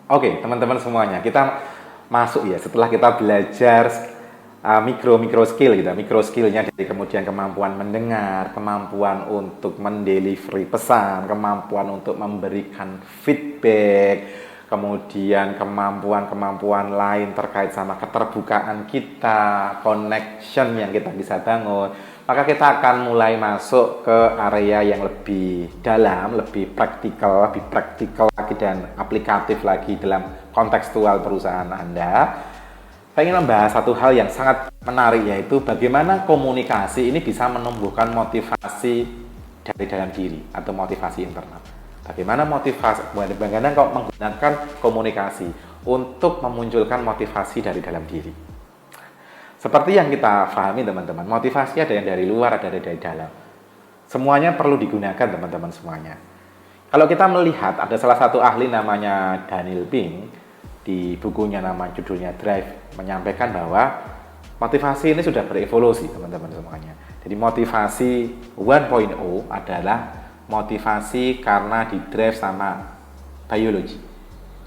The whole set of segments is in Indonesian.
Oke, teman-teman semuanya, kita masuk ya setelah kita belajar mikro skill gitu, mikro skillnya dari kemudian kemampuan mendengar, kemampuan untuk mendelivery pesan, kemampuan untuk memberikan feedback, kemudian kemampuan lain terkait sama keterbukaan kita, connection yang kita bisa bangun. Maka kita akan mulai masuk ke area yang lebih dalam, lebih praktikal lagi dan aplikatif lagi dalam kontekstual perusahaan Anda. Saya ingin membahas satu hal yang sangat menarik, yaitu bagaimana komunikasi ini bisa menumbuhkan motivasi dari dalam diri atau motivasi internal. Bagaimana kok menggunakan komunikasi untuk memunculkan motivasi dari dalam diri. Seperti yang kita pahami teman-teman, motivasi ada yang dari luar, ada dari dalam. Semuanya perlu digunakan teman-teman semuanya. Kalau kita melihat ada salah satu ahli namanya Daniel Pink, di bukunya judulnya Drive, menyampaikan bahwa motivasi ini sudah berevolusi teman-teman semuanya. Jadi motivasi 1.0 adalah motivasi karena di drive sama biologi.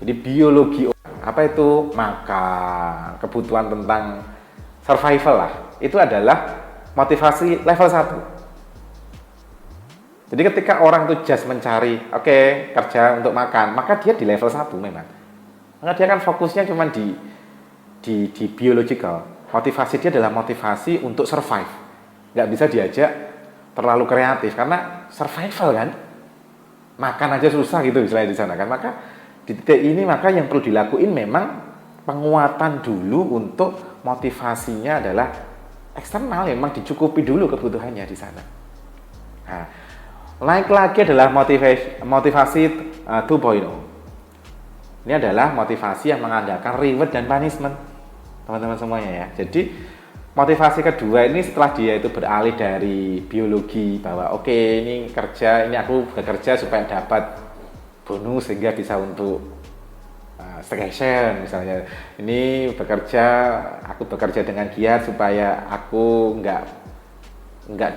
Jadi biologi apa itu? Makan, kebutuhan tentang survival lah, itu adalah motivasi level 1. Jadi ketika orang itu just mencari, kerja untuk makan, maka dia di level 1 memang. Maka dia kan fokusnya cuma di biological. Motivasi dia adalah motivasi untuk survive. Nggak bisa diajak terlalu kreatif, karena survival kan. Makan aja susah gitu misalnya di sana kan. Maka di titik ini maka yang perlu dilakuin memang penguatan dulu untuk motivasinya adalah eksternal, memang dicukupi dulu kebutuhannya di sana. Nah, naik lagi adalah motivasi 2.0. Ini adalah motivasi yang mengandalkan reward dan punishment, teman-teman semuanya ya. Jadi motivasi kedua ini setelah dia itu beralih dari biologi bahwa ini aku bekerja supaya dapat bonus sehingga bisa untuk staycation misalnya. Ini aku bekerja dengan giat supaya aku nggak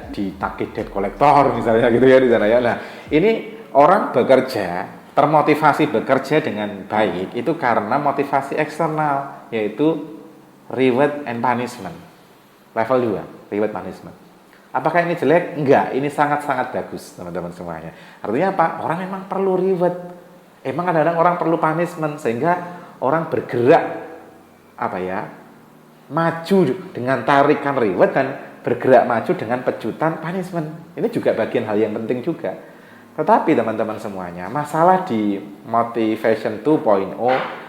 ditagih debt collector misalnya gitu ya di sana ya. Nah, ini orang termotivasi bekerja dengan baik itu karena motivasi eksternal, yaitu reward and punishment. Level 2, reward punishment. Apakah ini jelek? Enggak, ini sangat-sangat bagus teman-teman semuanya. Artinya apa? Orang memang perlu reward. Emang kadang-kadang orang perlu punishment sehingga orang bergerak maju dengan tarikan reward dan bergerak maju dengan pecutan punishment. Ini juga bagian hal yang penting juga. Tetapi teman-teman semuanya, masalah di motivation 2.0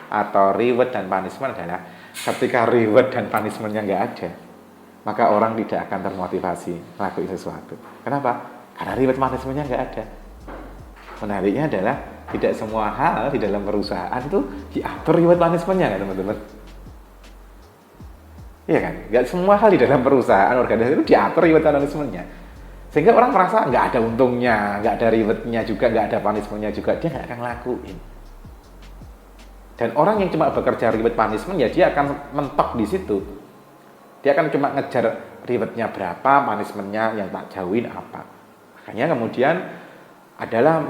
atau reward dan punishment adalah ketika reward dan punishmentnya nggak ada, maka orang tidak akan termotivasi melakukan sesuatu. Kenapa? Karena reward punishmentnya nggak ada. Menariknya adalah tidak semua hal di dalam perusahaan itu diatur reward punishment-nya kan teman-teman. Iya kan? Nggak semua hal di dalam perusahaan organisasi itu diatur reward punishment-nya. Sehingga orang merasa nggak ada untungnya, nggak ada reward-nya juga, nggak ada punishment-nya juga, dia nggak akan ngelakuin. Dan orang yang cuma bekerja reward punishment ya dia akan mentok di situ. Dia akan cuma ngejar reward-nya berapa, punishment-nya yang tak jauhin apa. Makanya kemudian adalah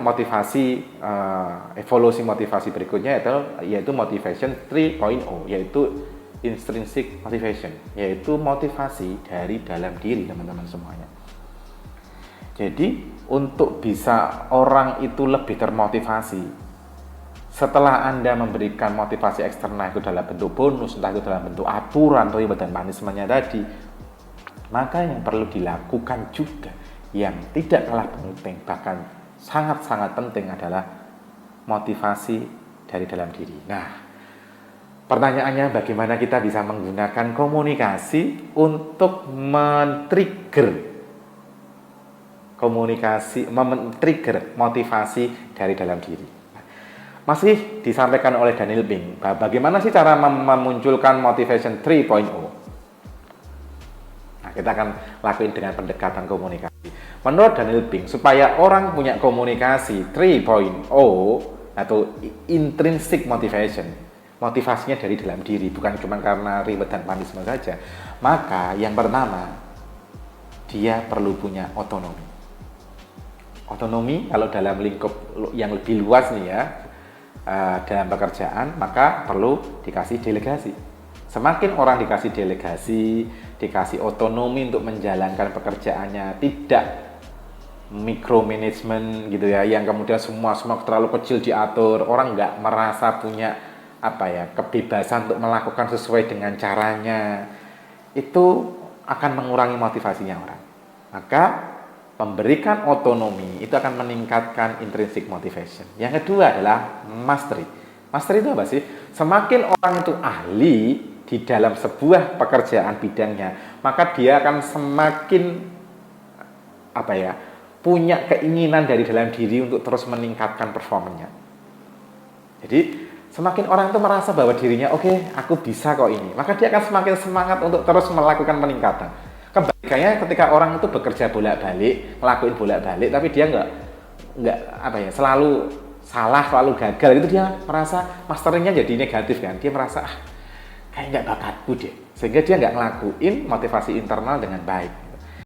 evolusi motivasi berikutnya yaitu motivation 3.0, yaitu intrinsic motivation, yaitu motivasi dari dalam diri teman-teman semuanya. Jadi untuk bisa orang itu lebih termotivasi, setelah Anda memberikan motivasi eksternal itu dalam bentuk bonus, entah itu dalam bentuk aturan atau dan punishment-nya tadi, maka yang perlu dilakukan juga yang tidak kalah penting, bahkan sangat-sangat penting adalah motivasi dari dalam diri. Nah, pertanyaannya bagaimana kita bisa menggunakan komunikasi untuk men-trigger motivasi dari dalam diri. Masih disampaikan oleh Daniel Pink, bagaimana sih cara memunculkan motivation 3.0? Nah, kita akan lakuin dengan pendekatan komunikasi. Menurut Daniel Pink, supaya orang punya komunikasi 3.0 atau intrinsic motivation, motivasinya dari dalam diri, bukan cuma karena reward dan punishment saja, maka yang pertama, dia perlu punya otonomi. Otonomi kalau dalam lingkup yang lebih luas nih ya, dalam pekerjaan, maka perlu dikasih delegasi. Semakin orang dikasih delegasi, dikasih otonomi untuk menjalankan pekerjaannya, tidak micromanagement gitu ya, yang kemudian semua terlalu kecil diatur, orang nggak merasa punya kebebasan untuk melakukan sesuai dengan caranya, itu akan mengurangi motivasinya orang. Maka memberikan otonomi itu akan meningkatkan intrinsic motivation. Yang kedua adalah mastery. Mastery itu apa sih? Semakin orang itu ahli di dalam sebuah pekerjaan bidangnya, maka dia akan semakin punya keinginan dari dalam diri untuk terus meningkatkan performanya. Jadi semakin orang itu merasa bahwa dirinya oke, aku bisa kok ini, maka dia akan semakin semangat untuk terus melakukan peningkatan. Kebalikannya ketika orang itu bekerja bolak-balik, ngelakuin bolak-balik, tapi dia nggak selalu salah, selalu gagal, itu dia merasa masteringnya jadi negatif kan, dia merasa kayak nggak bakatku deh, sehingga dia nggak ngelakuin motivasi internal dengan baik.